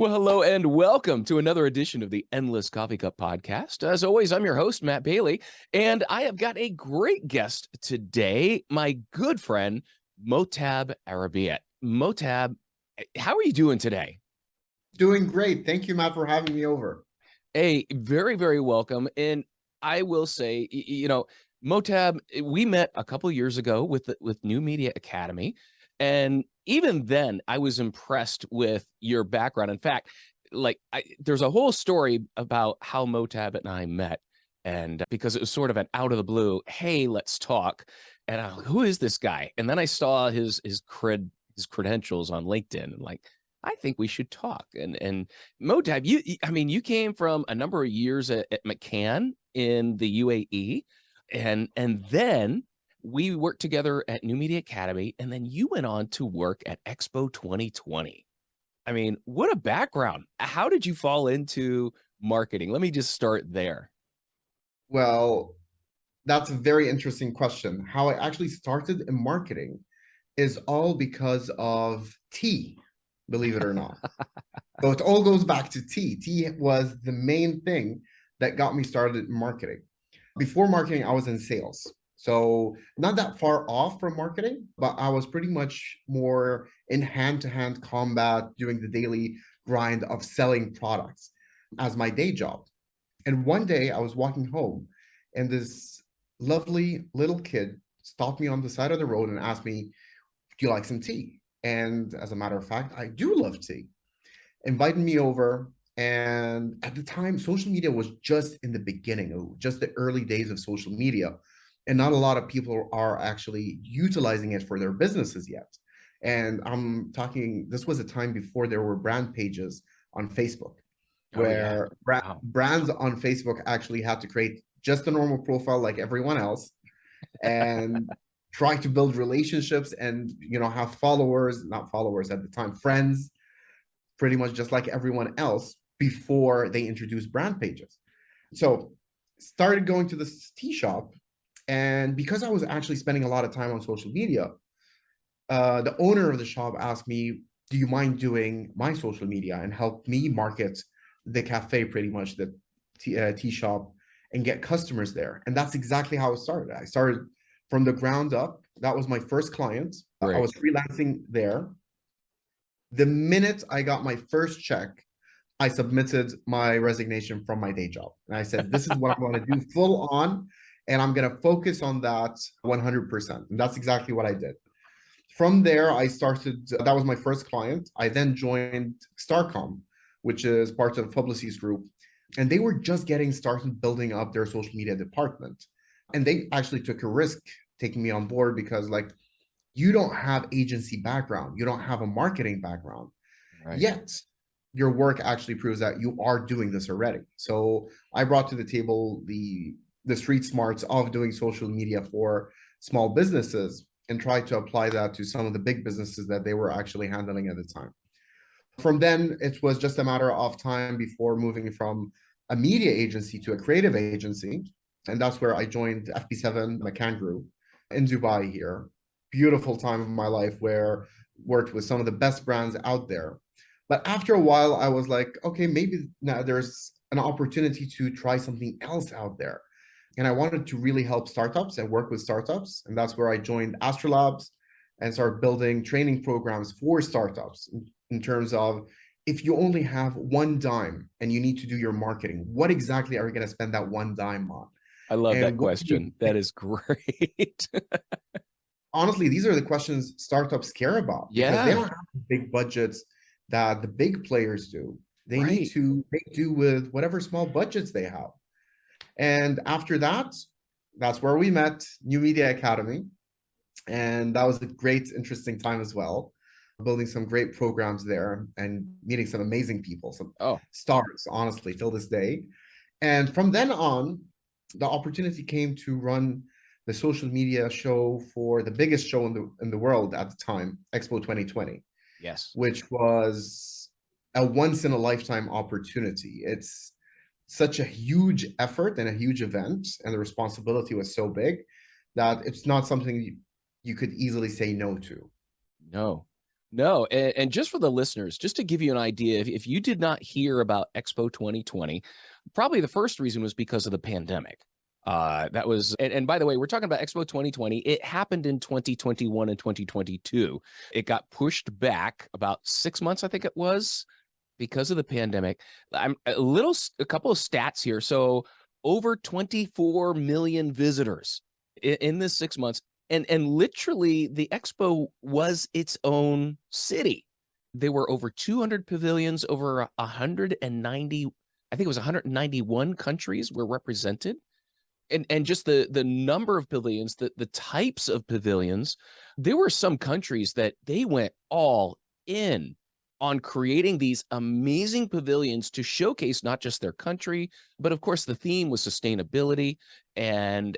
Well, hello and welcome to another edition of the Endless Coffee Cup podcast. As always, I'm your host, Matt Bailey, and I have got a great guest today, my good friend, Motab Arabiat. Motab, how are you doing today? Doing great. Thank you, Matt, for having me over. Hey, very, very welcome. And I will say, Motab, we met a couple years ago with New Media Academy. And even then, I was impressed with your background. In fact, there's a whole story about how Motab and I met. And because it was sort of an out of the blue, hey, let's talk. And who is this guy? And then I saw his credentials on LinkedIn, and I think we should talk. And Motab, you came from a number of years at McCann in the UAE, and then we worked together at New Media Academy, and then you went on to work at Expo 2020. I mean, what a background. How did you fall into marketing? Let me just start there. Well, that's a very interesting question. How I actually started in marketing is all because of tea, believe it or not. So it all goes back to tea. Tea was the main thing that got me started in marketing. Before marketing, I was in sales. So not that far off from marketing, but I was pretty much more in hand-to-hand combat, doing the daily grind of selling products as my day job. And one day I was walking home and this lovely little kid stopped me on the side of the road and asked me, do you like some tea? And as a matter of fact, I do love tea. Invited me over. And at the time, social media was just in the beginning, just the early days of social media. And not a lot of people are actually utilizing it for their businesses yet. And I'm talking, this was a time before there were brand pages on Facebook, where brands on Facebook actually had to create just a normal profile like everyone else and try to build relationships and have followers, not followers at the time, friends, pretty much just like everyone else before they introduced brand pages. So started going to this tea shop, and because I was actually spending a lot of time on social media, the owner of the shop asked me, do you mind doing my social media and help me market the cafe, pretty much the tea shop, and get customers there? And that's exactly how it started. I started from the ground up. That was my first client. Great. I was freelancing there. The minute I got my first check, I submitted my resignation from my day job. And I said, this is what I'm going to do full on, and I'm going to focus on that 100%. And that's exactly what I did. From there, I started, that was my first client. I then joined Starcom, which is part of Publicis Group. And they were just getting started building up their social media department. And they actually took a risk taking me on board because, like, you don't have agency background, you don't have a marketing background, right? Yet your work actually proves that you are doing this already. So I brought to the table the street smarts of doing social media for small businesses and tried to apply that to some of the big businesses that they were actually handling at the time. From then, it was just a matter of time before moving from a media agency to a creative agency. And that's where I joined FP7 McCann Group in Dubai here. Beautiful time of my life, where worked with some of the best brands out there. But after a while, I was like, okay, maybe now there's an opportunity to try something else out there. And I wanted to really help startups and work with startups. And that's where I joined Astrolabs and started building training programs for startups in terms of, if you only have one dime and you need to do your marketing, what exactly are you going to spend that one dime on? I love that question. That is great. Honestly, these are the questions startups care about, because they don't have the big budgets that the big players do. They need to make do with whatever small budgets they have. And after that, that's where we met, New Media Academy. And that was a great, interesting time as well, building some great programs there and meeting some amazing people, some stars, honestly, till this day. And from then on, the opportunity came to run the social media show for the biggest show in the world at the time, Expo 2020. Yes. Which was a once in a lifetime opportunity. It's such a huge effort and a huge event, and the responsibility was so big that it's not something you could easily say no to. No. No, and just for the listeners, just to give you an idea, if you did not hear about Expo 2020, probably the first reason was because of the pandemic. That was, and by the way, we're talking about Expo 2020. It happened in 2021 and 2022. It got pushed back about 6 months, I think it was, because of the pandemic. I'm a couple of stats here. So over 24 million visitors in this 6 months, and literally the expo was its own city. There were over 200 pavilions, over 190, I think it was 191 countries were represented. And just the number of pavilions, the types of pavilions, there were some countries that they went all in on creating these amazing pavilions to showcase not just their country, but of course the theme was sustainability. And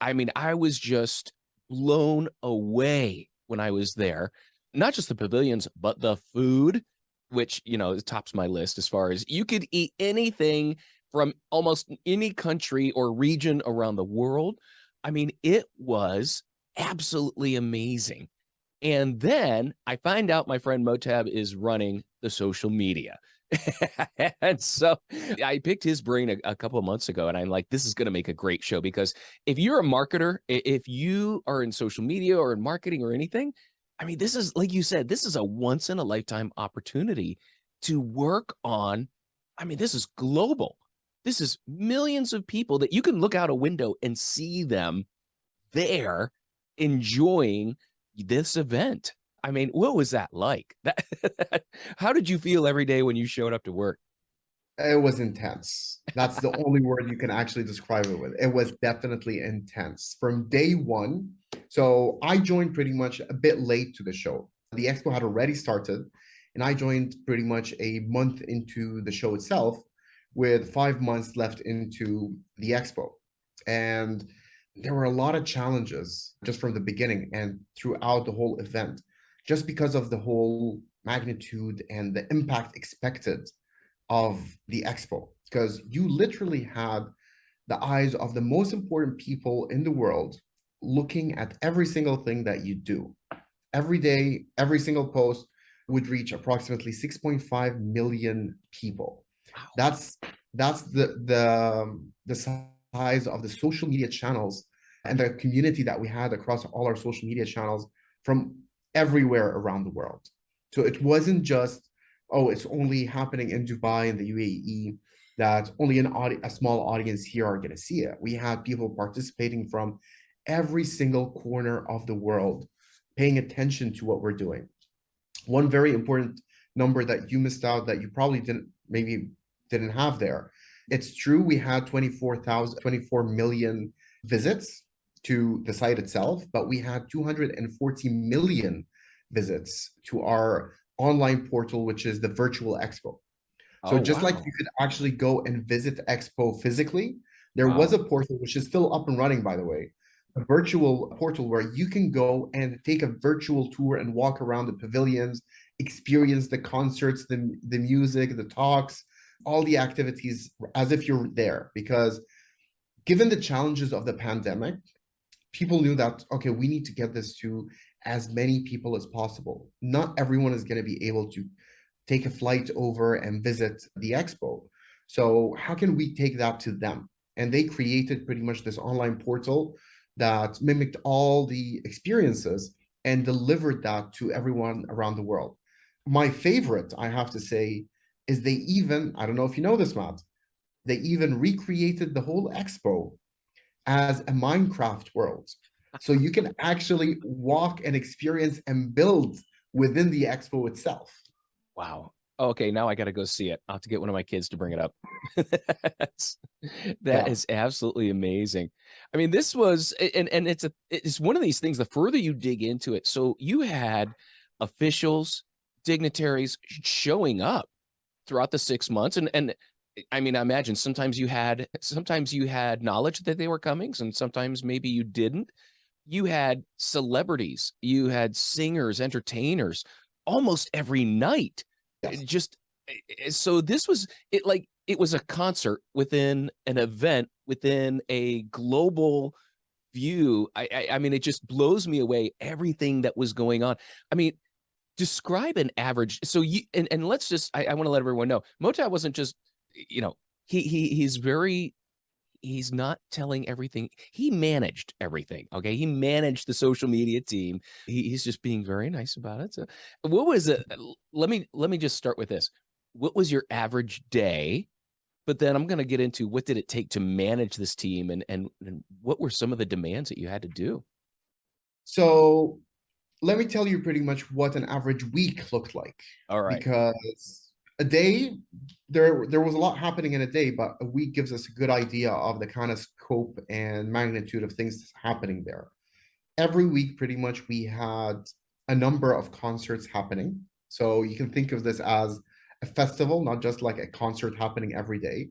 I mean, I was just blown away when I was there. Not just the pavilions, but the food, which, tops my list as far as you could eat anything from almost any country or region around the world. I mean, it was absolutely amazing. And then I find out my friend Motab is running the social media. And so I picked his brain a couple of months ago, and I'm like, this is going to make a great show, because if you're a marketer, if you are in social media or in marketing or anything, I mean, this is, like you said, this is a once in a lifetime opportunity to work on. I mean, this is global. This is millions of people that you can look out a window and see them there enjoying this event. I mean, what was that like? How did you feel every day when you showed up to work? It was intense. That's the only word you can actually describe it with. It was definitely intense from day one. So I joined pretty much a bit late to the show. The expo had already started, and I joined pretty much a month into the show itself, with 5 months left into the expo. And there were a lot of challenges just from the beginning and throughout the whole event, just because of the whole magnitude and the impact expected of the expo, because you literally had the eyes of the most important people in the world looking at every single thing that you do. Every day, every single post would reach approximately 6.5 million people. Wow. That's the size of the social media channels and the community that we had across all our social media channels from everywhere around the world. So it wasn't just, oh, it's only happening in Dubai and the UAE, that only a small audience here are going to see it. We had people participating from every single corner of the world, paying attention to what we're doing. One very important number that you missed out, that you probably didn't have there. It's true, we had 24 million visits to the site itself, but we had 240 million visits to our online portal, which is the virtual expo. So Oh, just like you wow. could actually go and visit Expo physically, there was Wow. a portal which is still up and running, by the way, a virtual portal where you can go and take a virtual tour and walk around the pavilions, experience the concerts, the music, the talks, all the activities as if you're there. Because given the challenges of the pandemic, people knew that, okay, we need to get this to as many people as possible. Not everyone is going to be able to take a flight over and visit the expo. So how can we take that to them? And they created pretty much this online portal that mimicked all the experiences and delivered that to everyone around the world. My favorite, I have to say, is they even, I don't know if you know this, Matt, they even recreated the whole expo as a Minecraft world. So you can actually walk and experience and build within the expo itself. Wow. Okay, now I got to go see it. I'll have to get one of my kids to bring it up. That's, that Yeah. is absolutely amazing. I mean, this was, and it's one of these things. The further you dig into it, so you had officials, dignitaries showing up throughout the 6 months, and I mean, I imagine sometimes you had knowledge that they were coming, and sometimes maybe you didn't. You had celebrities, you had singers, entertainers almost every night. Yes. Just so this was it, like it was a concert within an event within a global view. I mean, it just blows me away everything that was going on. I mean, describe an average. So and let's just, I want to let everyone know, Motab wasn't just, you know, he's very, he's not telling everything. He managed everything. Okay. He managed the social media team. He's just being very nice about it. So what was it? Let me just start with this. What was your average day? But then I'm going to get into what did it take to manage this team, and what were some of the demands that you had to do? So let me tell you pretty much what an average week looked like, All right. because a day, there was a lot happening in a day, but a week gives us a good idea of the kind of scope and magnitude of things happening there. Every week, pretty much, we had a number of concerts happening. So you can think of this as a festival, not just like a concert happening every day.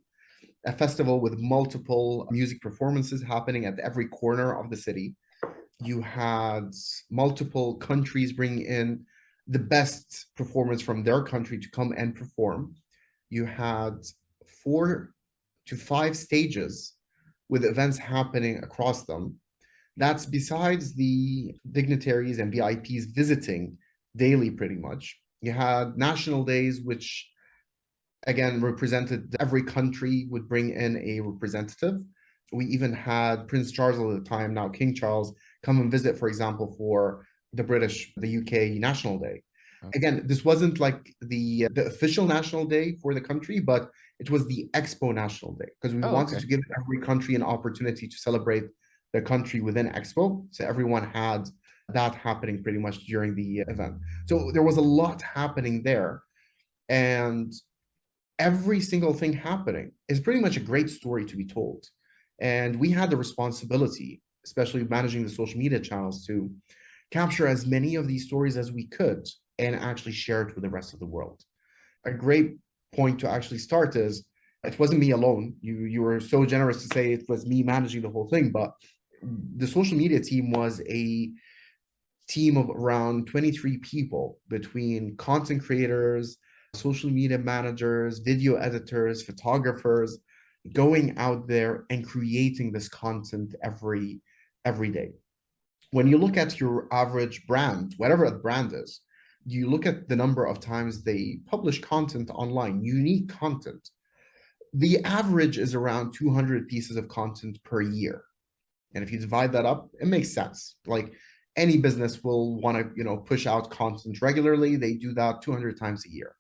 A festival with multiple music performances happening at every corner of the city. You had multiple countries bring in the best performers from their country to come and perform. You had 4 to 5 stages with events happening across them. That's besides the dignitaries and VIPs visiting daily, pretty much. You had national days, which again represented every country would bring in a representative. We even had Prince Charles at the time, now King Charles, come and visit, for example, for the UK National Day. Oh, Again, this wasn't like the official national day for the country, but it was the Expo National Day because we wanted okay. to give every country an opportunity to celebrate their country within Expo. So everyone had that happening pretty much during the event. So there was a lot happening there. And every single thing happening is pretty much a great story to be told. And we had the responsibility, especially managing the social media channels, to capture as many of these stories as we could and actually share it with the rest of the world. A great point to actually start is it wasn't me alone. You were so generous to say it was me managing the whole thing, but the social media team was a team of around 23 people between content creators, social media managers, video editors, photographers, going out there and creating this content every day. When you look at your average brand, whatever the brand is, you look at the number of times they publish content online, unique content. The average is around 200 pieces of content per year. And if you divide that up, it makes sense. Like any business will want to, push out content regularly. They do that 200 times a year.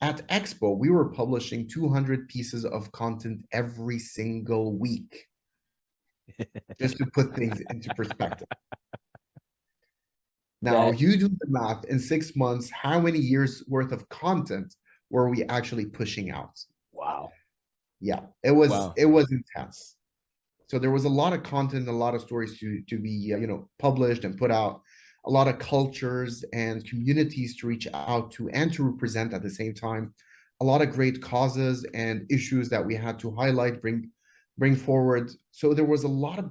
At Expo, we were publishing 200 pieces of content every single week, just to put things into perspective. Now, That, you do the math in 6 months, how many years worth of content were we actually pushing out? wow. Yeah, it Wow. was intense. So there was a lot of content, a lot of stories to be published and put out, a lot of cultures and communities to reach out to and to represent at the same time, a lot of great causes and issues that we had to highlight, bring forward. So there was a lot of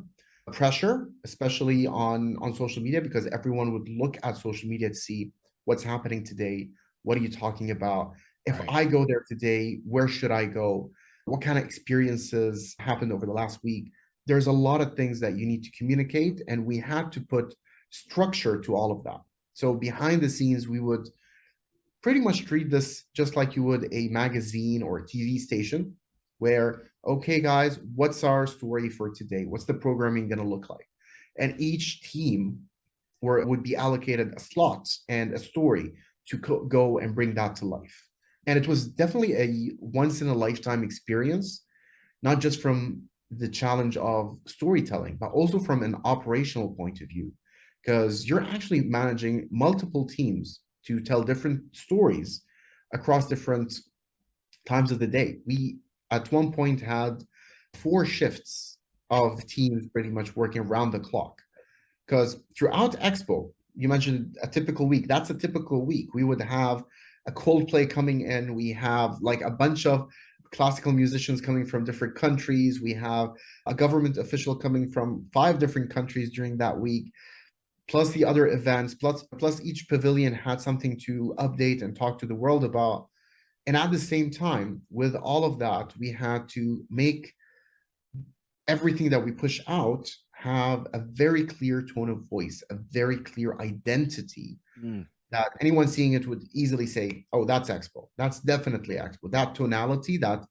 pressure, especially on social media, because everyone would look at social media to see what's happening today. What are you talking about? If Right. I go there today, where should I go? What kind of experiences happened over the last week? There's a lot of things that you need to communicate, and we had to put structure to all of that. So behind the scenes, we would pretty much treat this just like you would a magazine or a TV station, where, okay, guys, what's our story for today? What's the programming going to look like? And each team would be allocated a slot and a story to go and bring that to life. And it was definitely a once in a lifetime experience, not just from the challenge of storytelling, but also from an operational point of view, because you're actually managing multiple teams to tell different stories across different times of the day. We, at one point, had 4 shifts of teams pretty much working around the clock. Because throughout Expo, you mentioned a typical week. That's a typical week. We would have a Coldplay coming in. We have like a bunch of classical musicians coming from different countries. We have a government official coming from 5 different countries during that week, plus the other events, plus each pavilion had something to update and talk to the world about. And at the same time, with all of that, we had to make everything that we push out have a very clear tone of voice, a very clear identity, Mm. that anyone seeing it would easily say, oh, that's Expo. That's definitely Expo. That tonality, that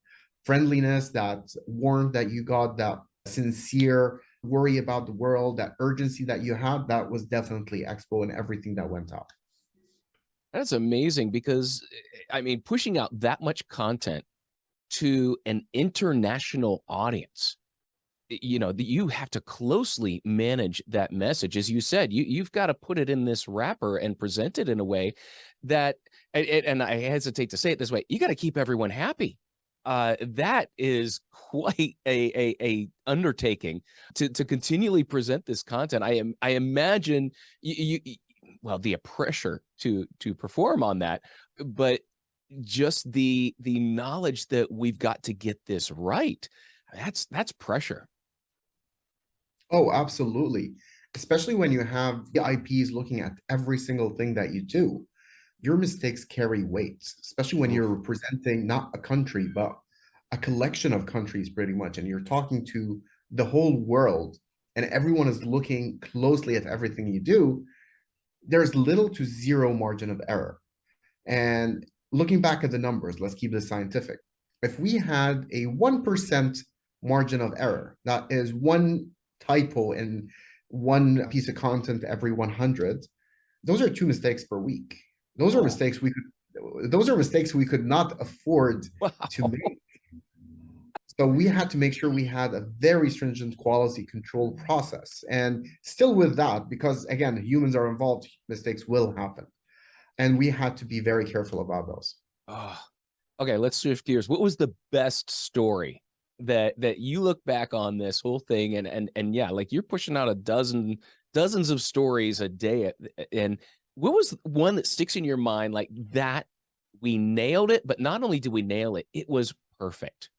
friendliness, that warmth that you got, that sincere worry about the world, that urgency that you had, that was definitely Expo and everything that went out. That's amazing because, I mean, pushing out that much content to an international audience, you have to closely manage that message. As you said, you've got to put it in this wrapper and present it in a way that, and I hesitate to say it this way, you got to keep everyone happy. That is quite a undertaking to continually present this content. I imagine well, the pressure to perform on that, but just the knowledge that we've got to get this right. That's pressure. Oh, absolutely. Especially when you have the IPs looking at every single thing that you do, your mistakes carry weight, especially when you're Oof. representing not a country, but a collection of countries pretty much. And you're talking to the whole world and everyone is looking closely at everything you do. There's little to zero margin of error. And looking back at the numbers, let's keep this scientific. If we had a 1% margin of error, that is one typo in one piece of content every 100, those are two mistakes per week. Those are Oh, mistakes we could not afford to wow. make. So we had to make sure we had a very stringent quality control process. And still with that, because again, humans are involved, mistakes will happen. And we had to be very careful about those. Oh, okay, let's shift gears. What was the best story that you look back on this whole thing and yeah, like you're pushing out dozens of stories a day, and what was one that sticks in your mind like that we nailed it, but not only did we nail it, it was perfect.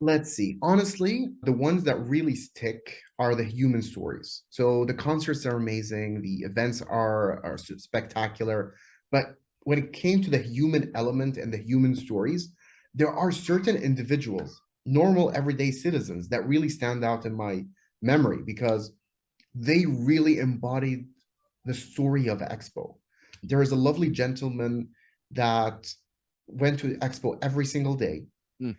Let's see. Honestly, the ones that really stick are the human stories. So the concerts are amazing, the events are spectacular, but when it came to the human element and the human stories, there are certain individuals, normal everyday citizens, that really stand out in my memory because they really embodied the story of Expo. There is a lovely gentleman that went to Expo every single day, Mm.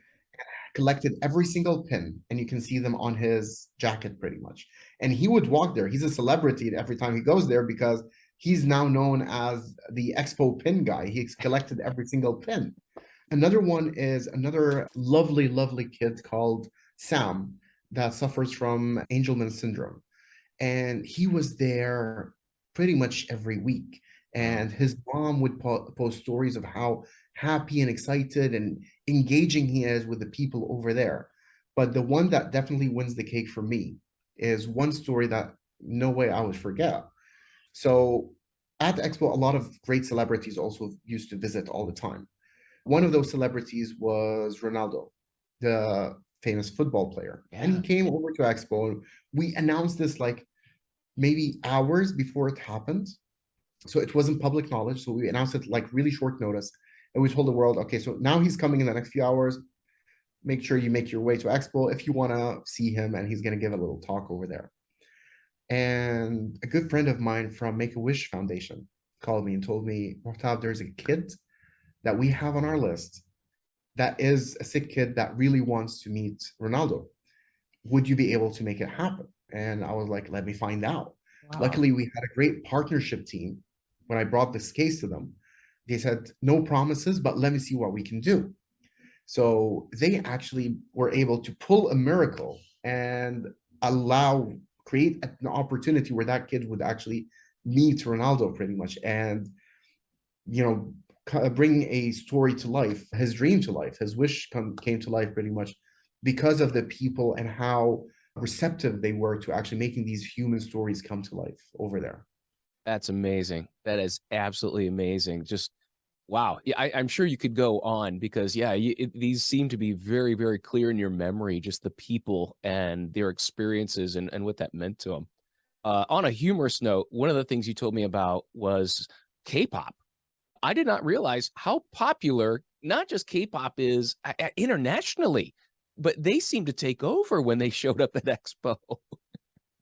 collected every single pin, and you can see them on his jacket pretty much. And he would walk there. He's a celebrity every time he goes there because he's now known as the Expo pin guy. He's collected every single pin. Another one is another lovely, lovely kid called Sam that suffers from Angelman syndrome. And he was there pretty much every week. Wow. And his mom would post stories of how happy and excited and engaging he is with the people over there. But the one that definitely wins the cake for me is one story that no way I would forget. So at the Expo, a lot of great celebrities also used to visit all the time. One of those celebrities was Ronaldo, the famous football player. And he Yeah. came over to Expo. We announced this like maybe hours before it happened. So it wasn't public knowledge. So we announced it like really short notice. And we told the world, okay, so now he's coming in the next few hours. Make sure you make your way to Expo if you want to see him. And he's going to give a little talk over there. And a good friend of mine from Make a Wish Foundation called me and told me, Mortab, there's a kid that we have on our list that is a sick kid that really wants to meet Ronaldo. Would you be able to make it happen? And I was like, let me find out. Wow. Luckily, we had a great partnership team. When I brought this case to them, they said, no promises, but let me see what we can do. So they actually were able to pull a miracle and allow, create an opportunity where that kid would actually meet Ronaldo pretty much and, you know, bring a story to life, his dream to life, his wish came to life pretty much because of the people and how receptive they were to actually making these human stories come to life over there. That's amazing. That is absolutely amazing. Just wow. Yeah, I'm sure you could go on because yeah, these seem to be very, very clear in your memory, just the people and their experiences and what that meant to them. On a humorous note, one of the things you told me about was K-pop. I did not realize how popular not just K-pop is internationally, but they seem to take over when they showed up at Expo.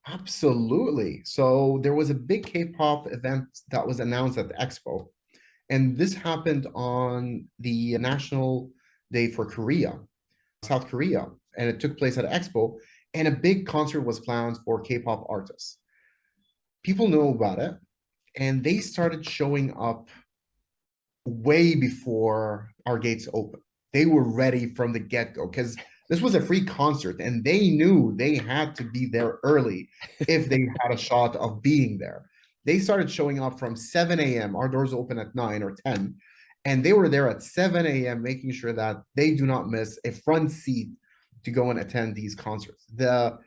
Absolutely. So there was a big K-pop event that was announced at the Expo, and this happened on the National Day for Korea, South Korea, and it took place at Expo, and a big concert was planned for K-pop artists. People know about it, and they started showing up way before our gates open. They were ready from the get-go because this was a free concert and they knew they had to be there early if they had a shot of being there. They started showing up from 7 a.m. Our doors open at 9 or 10. And they were there at 7 a.m., making sure that they do not miss a front seat to go and attend these concerts. The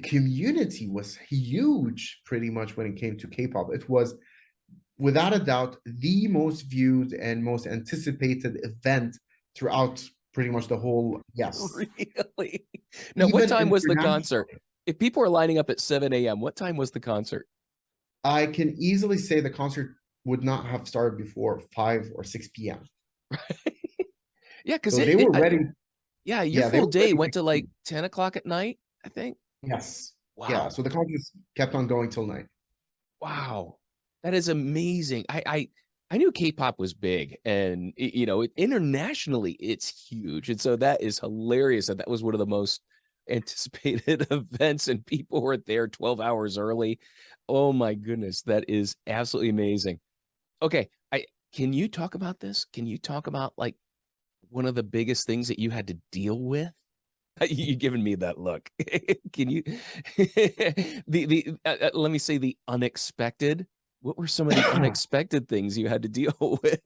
community was huge pretty much when it came to K-pop. It was without a doubt the most viewed and most anticipated event throughout pretty much the whole, yes, Really? Now, what even time was the concert? internationally. If people are lining up at 7 a.m., what time was the concert? I can easily say the concert would not have started before 5 or 6 p.m. Yeah, because So they were ready. yeah, your Yeah, they full were day ready went to to go. like 10 o'clock at night, I think. Yes. Yeah. Wow. So the concert kept on going till night. Wow. That is amazing. I knew K-pop was big and internationally it's huge. And so that is hilarious that that was one of the most anticipated events and people were there 12 hours early. Oh my goodness, that is absolutely amazing. Okay, I can you talk about this? Can you talk about like one of the biggest things that you had to deal with? You giving me that look. Can you let me say the unexpected? What were some of the unexpected things you had to deal with?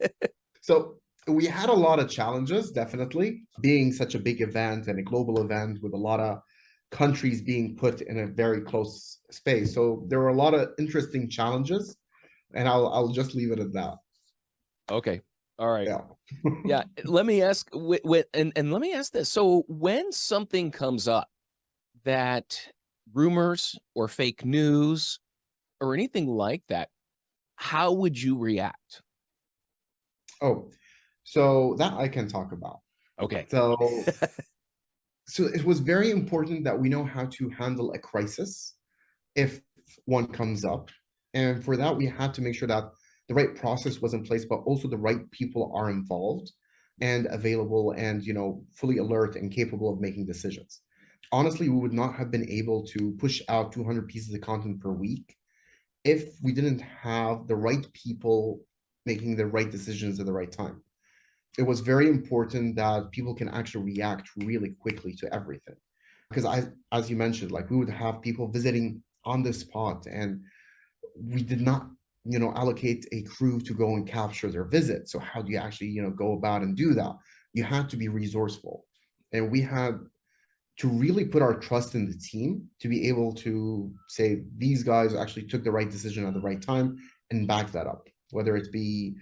So we had a lot of challenges, definitely, being such a big event and a global event with a lot of countries being put in a very close space. So there were a lot of interesting challenges, and I'll just leave it at that. Okay. All right. Yeah. Yeah, let me ask and let me ask this. So when something comes up that rumors or fake news or anything like that, how would you react? Oh, so that I can talk about. Okay. So so it was very important that we know how to handle a crisis if one comes up. And for that, we had to make sure that the right process was in place, but also the right people are involved and available and, fully alert and capable of making decisions. Honestly, we would not have been able to push out 200 pieces of content per week if we didn't have the right people making the right decisions at the right time. It was very important that people can actually react really quickly to everything. Because as you mentioned, like we would have people visiting on the spot, and we did not, allocate a crew to go and capture their visit. So how do you actually, go about and do that? You had to be resourceful, and we had to really put our trust in the team to be able to say these guys actually took the right decision at the right time and back that up, whether it be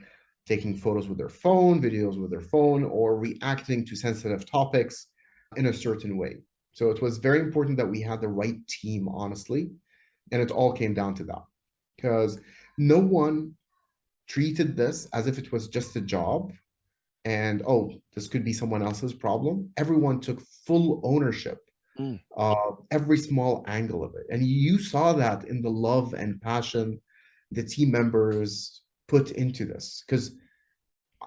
taking photos with their phone, videos with their phone, or reacting to sensitive topics in a certain way. So it was very important that we had the right team, honestly. And it all came down to that because no one treated this as if it was just a job and, oh, this could be someone else's problem. Everyone took full ownership Mm. of every small angle of it. And you saw that in the love and passion the team members put into this. Because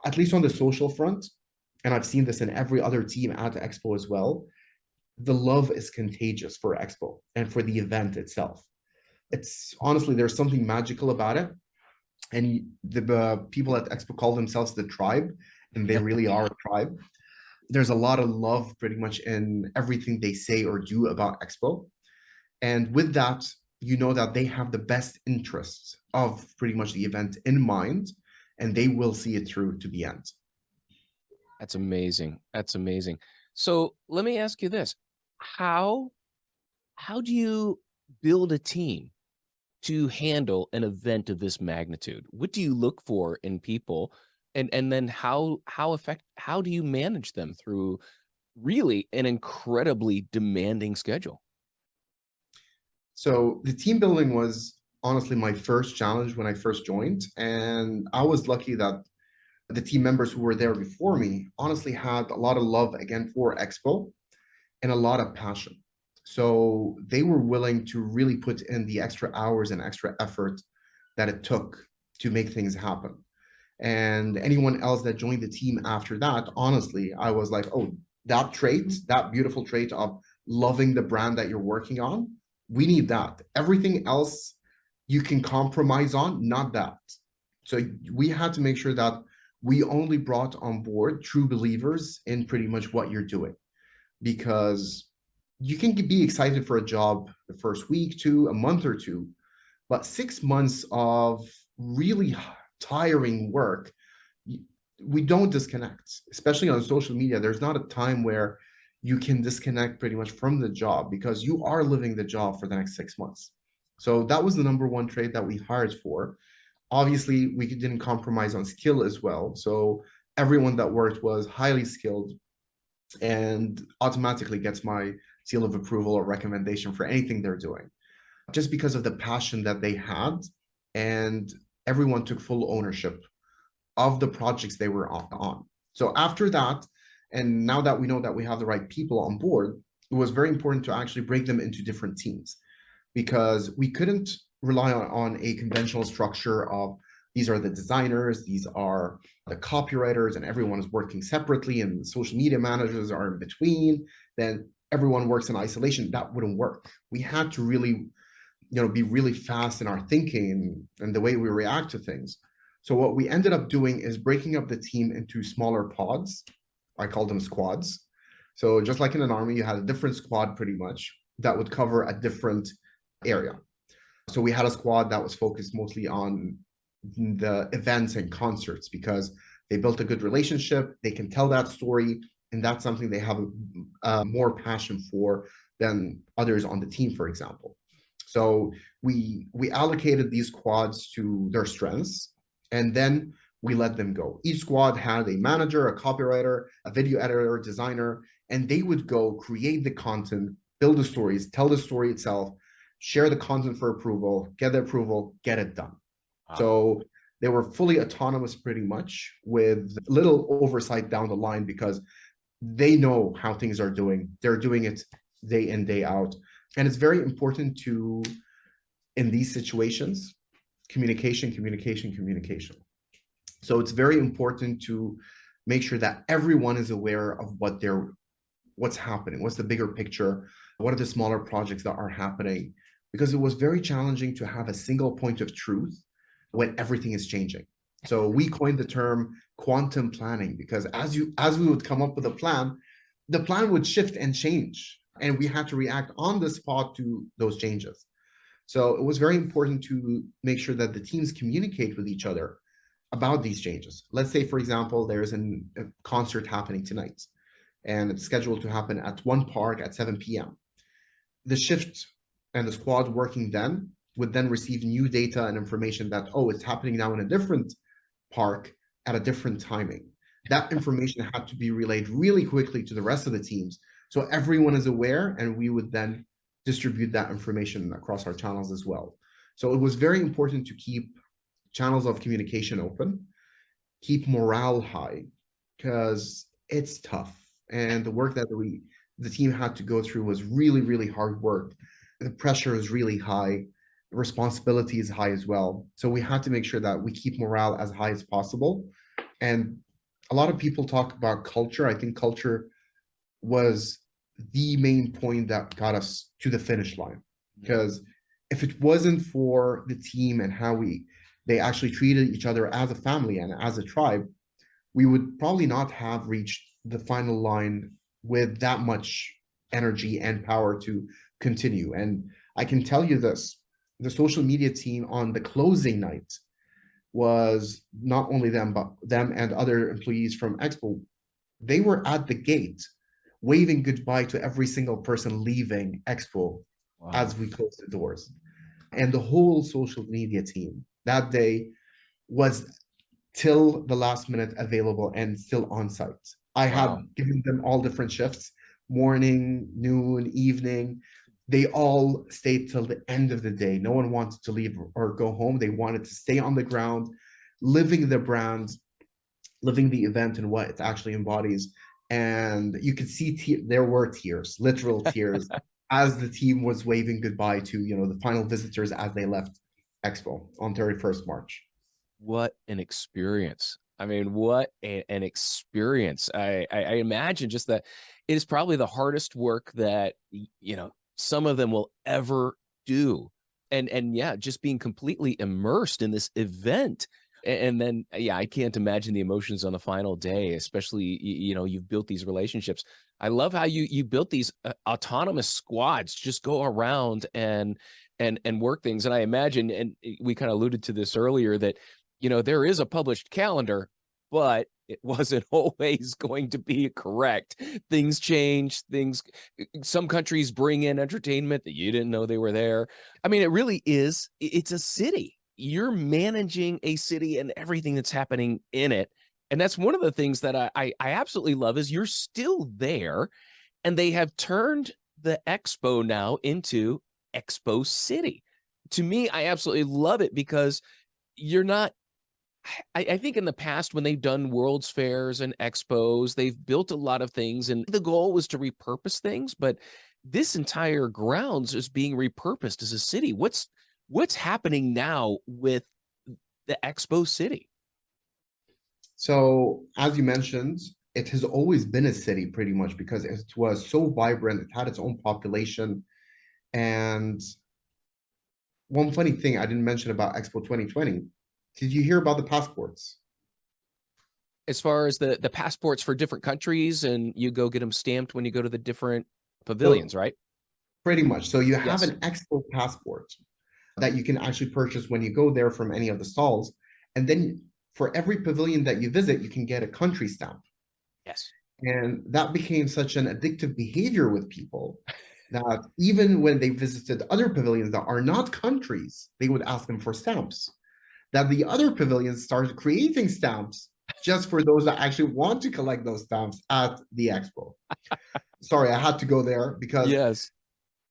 at least on the social front, and I've seen this in every other team at Expo as well, the love is contagious for Expo and for the event itself. It's honestly, there's something magical about it. And the people at Expo call themselves the tribe, and they really are a tribe. There's a lot of love pretty much in everything they say or do about Expo. And with that, you know that they have the best interests of pretty much the event in mind, and they will see it through to the end. That's amazing. That's amazing. So let me ask you this. How how do you build a team to handle an event of this magnitude? What do you look for in people? And then how do you manage them through really an incredibly demanding schedule? So the team building was honestly my first challenge when I first joined. And I was lucky that the team members who were there before me honestly had a lot of love again for Expo and a lot of passion. So they were willing to really put in the extra hours and extra effort that it took to make things happen. And anyone else that joined the team after that, honestly, I was like, oh, that trait, that beautiful trait of loving the brand that you're working on, we need that. Everything else you can compromise on, not that. So we had to make sure that we only brought on board true believers in pretty much what you're doing, because you can be excited for a job the first week, two, a month or two, but 6 months of really tiring work, we don't disconnect, especially on social media. There's not a time where you can disconnect pretty much from the job, because you are living the job for the next 6 months. So that was the number one trade that we hired for. Obviously, we didn't compromise on skill as well. So everyone that worked was highly skilled and automatically gets my seal of approval or recommendation for anything they're doing, just because of the passion that they had. And everyone took full ownership of the projects they were on. So after that, and now that we know that we have the right people on board, it was very important to actually break them into different teams, because we couldn't rely on a conventional structure of these are the designers, these are the copywriters, and everyone is working separately, and social media managers are in between. Then everyone works in isolation. That wouldn't work. We had to really, be really fast in our thinking and the way we react to things. So what we ended up doing is breaking up the team into smaller pods. I call them squads. So just like in an army, you had a different squad pretty much that would cover a different area. So we had a squad that was focused mostly on the events and concerts, because they built a good relationship, they can tell that story, and that's something they have more passion for than others on the team, for example. So we allocated these squads to their strengths, and then we let them go. Each squad had a manager, a copywriter, a video editor, designer, and they would go create the content, build the stories, tell the story itself, share the content for approval, get the approval, get it done. Wow. So they were fully autonomous pretty much, with little oversight down the line, because they know how things are doing. They're doing it day in, day out. And it's very important to, in these situations, communication. So it's very important to make sure that everyone is aware of what's happening, what's the bigger picture, what are the smaller projects that are happening, because it was very challenging to have a single point of truth when everything is changing. So we coined the term quantum planning, because as we would come up with a plan, the plan would shift and change, and we had to react on the spot to those changes. So it was very important to make sure that the teams communicate with each other about these changes. Let's say, for example, there's a concert happening tonight, and it's scheduled to happen at one park at 7 p.m. The shift and the squad working then would then receive new data and information that, oh, it's happening now in a different park at a different timing. That information had to be relayed really quickly to the rest of the teams, so everyone is aware, and we would then distribute that information across our channels as well. So it was very important to keep channels of communication open, keep morale high, because it's tough. And the work that the team had to go through was really, really hard work. The pressure is really high. The responsibility is high as well. So we had to make sure that we keep morale as high as possible. And a lot of people talk about culture. I think culture was the main point that got us to the finish line, because if it wasn't for the team and how they actually treated each other as a family and as a tribe, we would probably not have reached the final line with that much energy and power to continue. And I can tell you this, the social media team on the closing night was not only them, but them and other employees from Expo. They were at the gate waving goodbye to every single person leaving Expo. Wow. As we closed the doors. And the whole social media team that day was till the last minute available and still on site. I had given them all different shifts, morning, noon, evening. They all stayed till the end of the day. No one wanted to leave or go home. They wanted to stay on the ground, living the brand, living the event and what it actually embodies. And you could see there were tears, literal tears. as the team was waving goodbye to, the final visitors as they left Expo on 31st March. What an experience. I mean, an experience. I imagine just that it is probably the hardest work that some of them will ever do. And yeah, just being completely immersed in this event. And then yeah, I can't imagine the emotions on the final day, especially you've built these relationships. I love how you built these autonomous squads just go around and work things. And I imagine, and we kind of alluded to this earlier, that there is a published calendar, but it wasn't always going to be correct. Things change, some countries bring in entertainment that you didn't know they were there. I mean, it really is, it's a city. You're managing a city and everything that's happening in it. And that's one of the things that I absolutely love is you're still there, and they have turned the expo now into Expo City. To me, I absolutely love it because you're not I think in the past when they've done world's fairs and expos, they've built a lot of things and the goal was to repurpose things, but this entire grounds is being repurposed as a city. What's happening now with the Expo City? So, as you mentioned, it has always been a city pretty much because it was so vibrant, it had its own population. And one funny thing I didn't mention about Expo 2020, did you hear about the passports? As far as the passports for different countries, and you go get them stamped when you go to the different So, pavilions, right? pretty much. So, you have Yes. an Expo passport that you can actually purchase when you go there from any of the stalls. And then for every pavilion that you visit, you can get a country stamp. Yes. And that became such an addictive behavior with people that even when they visited other pavilions that are not countries, they would ask them for stamps. That the other pavilions started creating stamps just for those that actually want to collect those stamps at the expo. Sorry, I had to go there because Yes.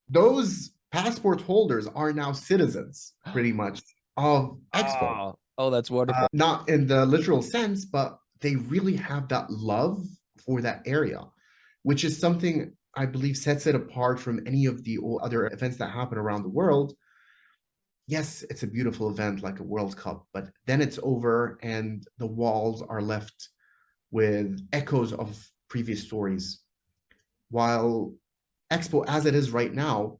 those passport holders are now citizens, pretty much, of Expo. Oh, that's wonderful. Not in the literal sense, but they really have that love for that area, which is something I believe sets it apart from any of the other events that happen around the world. Yes, it's a beautiful event like a World Cup, but then it's over and the walls are left with echoes of previous stories. While Expo, as it is right now,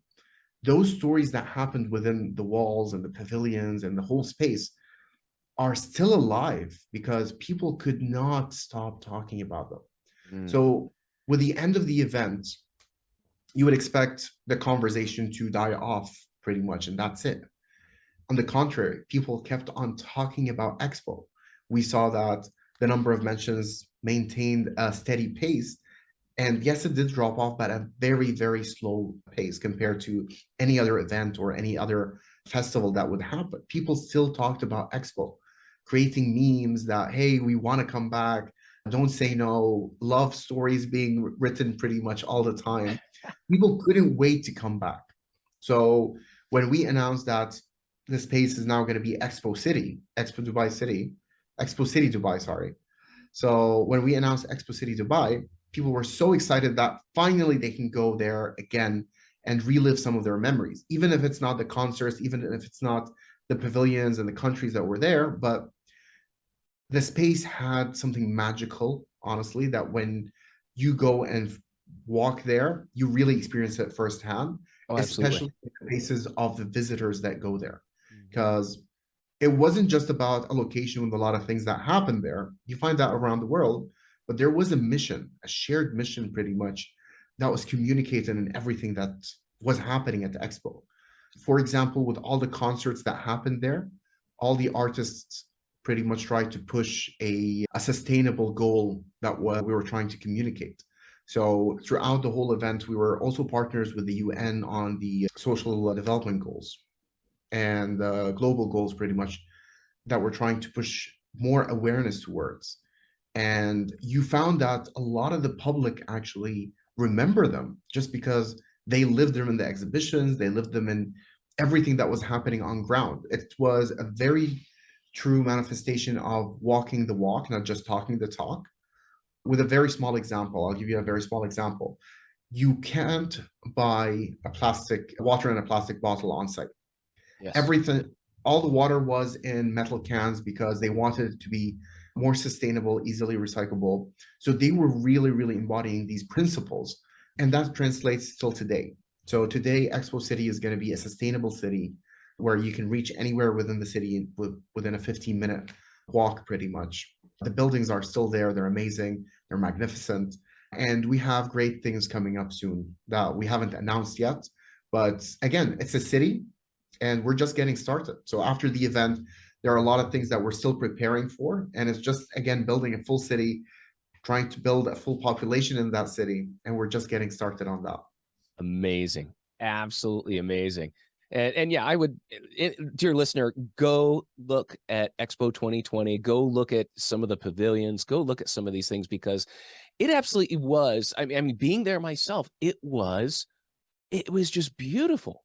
those stories that happened within the walls and the pavilions and the whole space are still alive because people could not stop talking about them. Mm. So, with the end of the event, you would expect the conversation to die off pretty much, and that's it. On the contrary, people kept on talking about Expo. We saw that the number of mentions maintained a steady pace. And yes, it did drop off, but at a very, very slow pace compared to any other event or any other festival that would happen. People still talked about Expo, creating memes that, hey, we want to come back. Don't say no. Love stories being written pretty much all the time. People couldn't wait to come back. So when we announced that the space is now going to be Expo City, Expo Dubai City, Expo City Dubai, sorry. So when we announced Expo City Dubai, people were so excited that finally they can go there again and relive some of their memories, even if it's not the concerts, even if it's not the pavilions and the countries that were there. But the space had something magical, honestly, that when you go and walk there, you really experience it firsthand, Oh, absolutely. especially in the faces of the visitors that go there. Mhm. Because it wasn't just about a location with a lot of things that happened there. You find that around the world, but there was a mission, a shared mission pretty much, that was communicated in everything that was happening at the expo. For example, with all the concerts that happened there, all the artists pretty much tried to push a sustainable goal that we were trying to communicate. So throughout the whole event, we were also partners with the UN on the social development goals and global goals pretty much that we're trying to push more awareness towards. And you found that a lot of the public actually remember them just because they lived them in the exhibitions, they lived them in everything that was happening on ground. It was a very true manifestation of walking the walk, not just talking the talk. With a very small example, I'll give you a very small example. you can't buy a plastic water in a plastic bottle on site. Yes. Everything, all the water was in metal cans because they wanted it to be more sustainable, easily recyclable. So they were really, really embodying these principles. And that translates still today. So today, Expo City is going to be a sustainable city where you can reach anywhere within the city within a 15-minute walk, pretty much. The buildings are still there. They're amazing. They're magnificent. And we have great things coming up soon that we haven't announced yet. But again, it's a city and we're just getting started. So after the event, there are a lot of things that we're still preparing for. And it's just, again, building a full city, trying to build a full population in that city. And we're just getting started on that. Amazing. Absolutely amazing. And yeah, I would, dear listener, go look at Expo 2020, go look at some of the pavilions, go look at some of these things because it absolutely was. I mean, being there myself, it was just beautiful.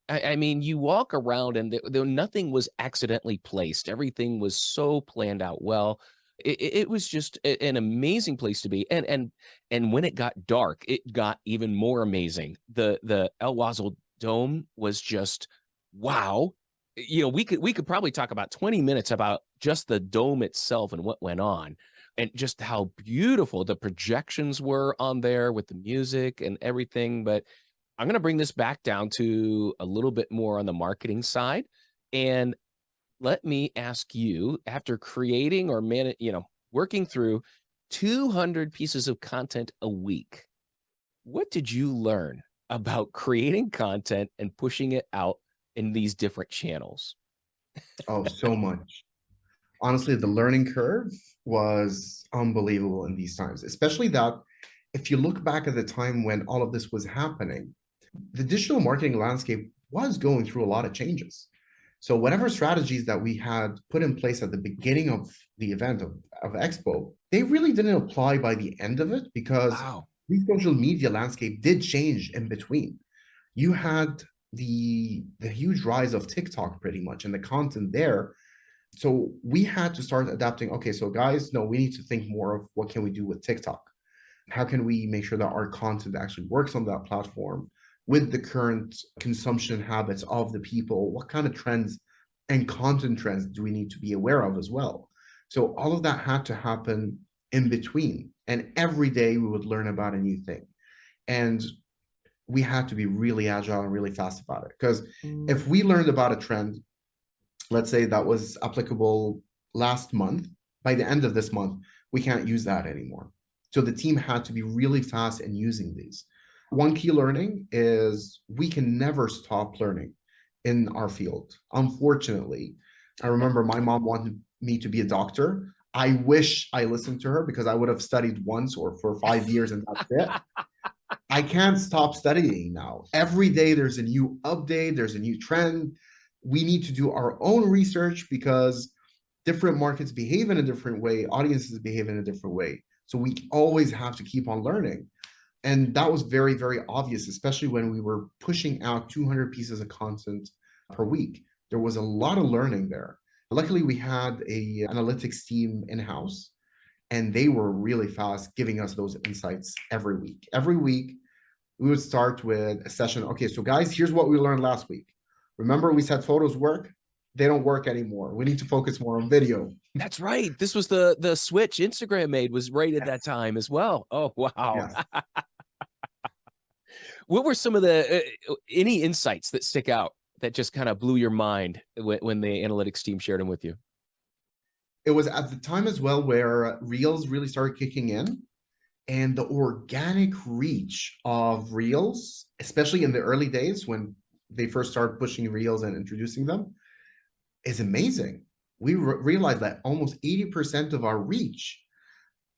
I mean, you walk around and nothing was accidentally placed. Everything was so planned out well. It was just an amazing place to be. And when it got dark, it got even more amazing. The El Wasl Dome was just wow. We could probably talk about 20 minutes about just the dome itself and what went on and just how beautiful the projections were on there with the music and everything. But I'm going to bring this back down to a little bit more on the marketing side. And let me ask you, after creating or working through 200 pieces of content a week, what did you learn about creating content and pushing it out in these different channels? Oh, so much. Honestly, the learning curve was unbelievable in these times, especially that if you look back at the time when all of this was happening, the digital marketing landscape was going through a lot of changes. So whatever strategies that we had put in place at the beginning of the event of Expo, they really didn't apply by the end of it because Wow. the social media landscape did change in between. You had the huge rise of TikTok pretty much and the content there. So we had to start adapting. Okay, so guys, no, we need to think more of what can we do with TikTok? How can we make sure that our content actually works on that platform with the current consumption habits of the people? What kind of trends and content trends do we need to be aware of as well? So all of that had to happen in between. And every day we would learn about a new thing. And we had to be really agile and really fast about it. Because if we learned about a trend, let's say that was applicable last month, by the end of this month, we can't use that anymore. So the team had to be really fast in using these. One key learning is we can never stop learning in our field. Unfortunately, I remember my mom wanted me to be a doctor. I wish I listened to her because I would have studied once or for 5 years and that's it. I can't stop studying now. Every day there's a new update, there's a new trend. We need to do our own research because different markets behave in a different way, audiences behave in a different way. So we always have to keep on learning. And that was very, very obvious, especially when we were pushing out 200 pieces of content per week. There was a lot of learning there. Luckily, we had a analytics team in-house, and they were really fast giving us those insights every week. Every week, we would start with a session. Okay, so guys, here's what we learned last week. Remember, we said photos work? They don't work anymore. We need to focus more on video. That's right. This was the switch Instagram made was right at that Yes. time as well. Oh, wow. Yes. What were some of the any insights that stick out that just kind of blew your mind when the analytics team shared them with you? It was at the time as well where Reels really started kicking in and the organic reach of Reels, especially in the early days when they first started pushing Reels and introducing them, is amazing. We realized that almost 80% of our reach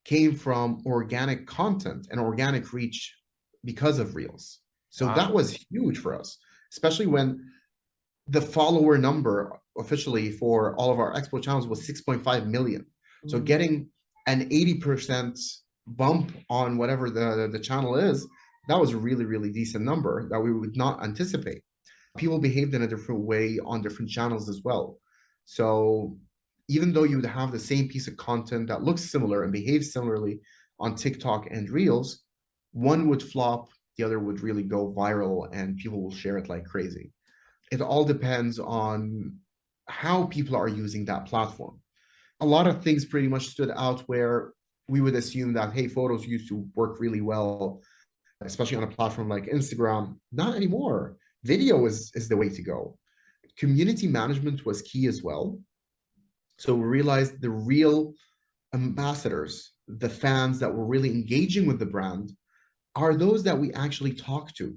came from organic content and organic reach because of Reels. So that Wow. was huge for us, especially when the follower number officially for all of our Expo channels was 6.5 million. So getting an 80% bump on whatever the channel is, that was a really, really decent number that we would not anticipate. People behaved in a different way on different channels as well. So even though you would have the same piece of content that looks similar and behaves similarly on TikTok and Reels, One would flop, the other would really go viral, and people will share it like crazy. It all depends on how people are using that platform. A lot of things pretty much stood out where we would assume that, hey, photos used to work really well, especially on a platform like Instagram. Not anymore. Video is the way to go. Community management was key as well. So we realized the real ambassadors, the fans that were really engaging with the brand, are those that we actually talk to,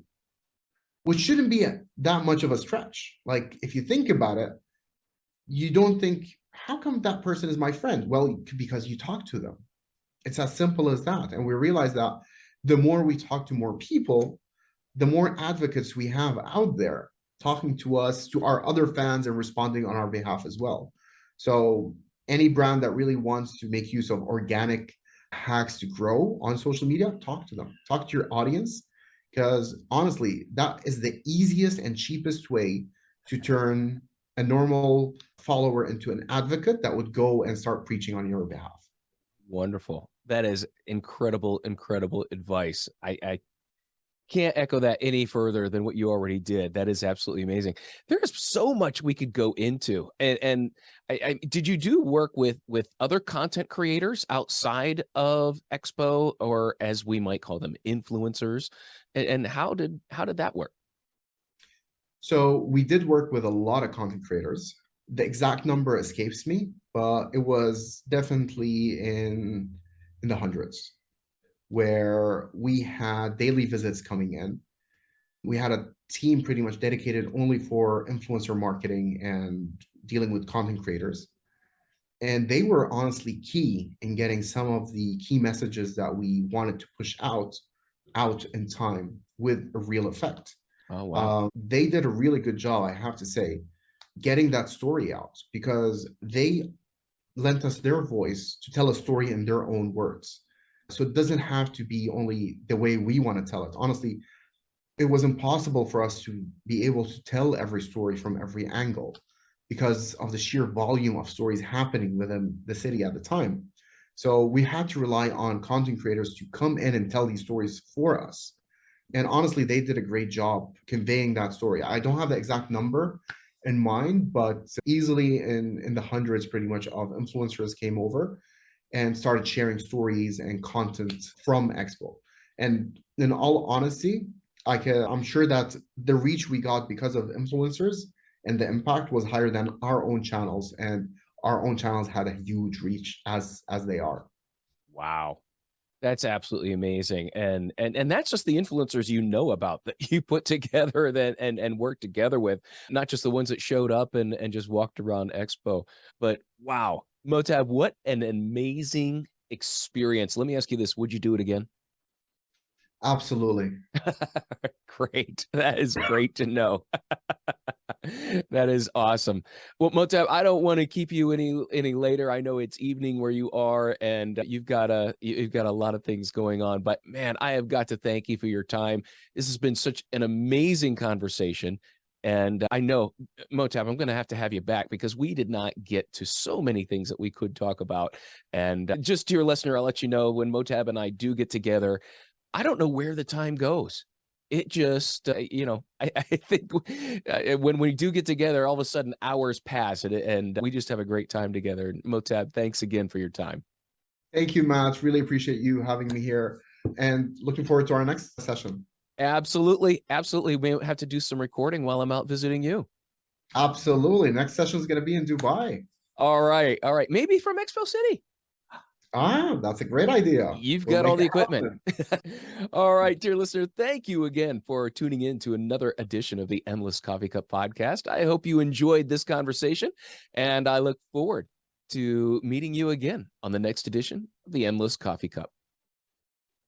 which shouldn't be that much of a stretch. Like, if you think about it, you don't think, how come that person is my friend? Well, because you talk to them. It's as simple as that. And we realize that the more we talk to more people, the more advocates we have out there talking to us, to our other fans, and responding on our behalf as well. So any brand that really wants to make use of organic hacks to grow on social media, talk to them, talk to your audience, because honestly, that is the easiest and cheapest way to turn a normal follower into an advocate that would go and start preaching on your behalf. Wonderful. That is incredible, incredible advice. I can't echo that any further than what you already did. That is absolutely amazing. There is so much we could go into. And did you do work with other content creators outside of Expo, or as we might call them, influencers? And how did that work? So we did work with a lot of content creators. The exact number escapes me, but it was definitely in the hundreds, where we had daily visits coming in. We had a team pretty much dedicated only for influencer marketing and dealing with content creators. And they were honestly key in getting some of the key messages that we wanted to push out in time with a real effect. Oh, wow. They did a really good job, I have to say, getting that story out, because they lent us their voice to tell a story in their own words. So it doesn't have to be only the way we want to tell it. Honestly, it was impossible for us to be able to tell every story from every angle because of the sheer volume of stories happening within the city at the time. So we had to rely on content creators to come in and tell these stories for us. And honestly, they did a great job conveying that story. I don't have the exact number in mind, but easily in the hundreds pretty much of influencers came over and started sharing stories and content from Expo. And in all honesty, I'm sure that the reach we got because of influencers and the impact was higher than our own channels, and our own channels had a huge reach as they are. Wow. That's absolutely amazing. And that's just the influencers you know about that you put together that and work together with, not just the ones that showed up and just walked around Expo. But wow, Motab, what an amazing experience. Let me ask you this, would you do it again? Absolutely. Great. That is great to know. That is awesome. Well, Motab, I don't want to keep you any later. I know it's evening where you are, and you've got a lot of things going on. But man, I have got to thank you for your time. This has been such an amazing conversation. And I know, Motab, I'm going to have you back because we did not get to so many things that we could talk about. And just to your listener, I'll let you know when Motab and I do get together, I don't know where the time goes. It just, I think when we do get together, all of a sudden hours pass and we just have a great time together. Motab, thanks again for your time. Thank you, Matt. Really appreciate you having me here, and looking forward to our next session. Absolutely. Absolutely. We have to do some recording while I'm out visiting you. Absolutely. Next session is going to be in Dubai. All right. All right. Maybe from Expo City. Ah, that's a great idea. You've We'll got make all the it equipment. happen. All right, dear listener, thank you again for tuning in to another edition of the Endless Coffee Cup podcast. I hope you enjoyed this conversation, and I look forward to meeting you again on the next edition of the Endless Coffee Cup.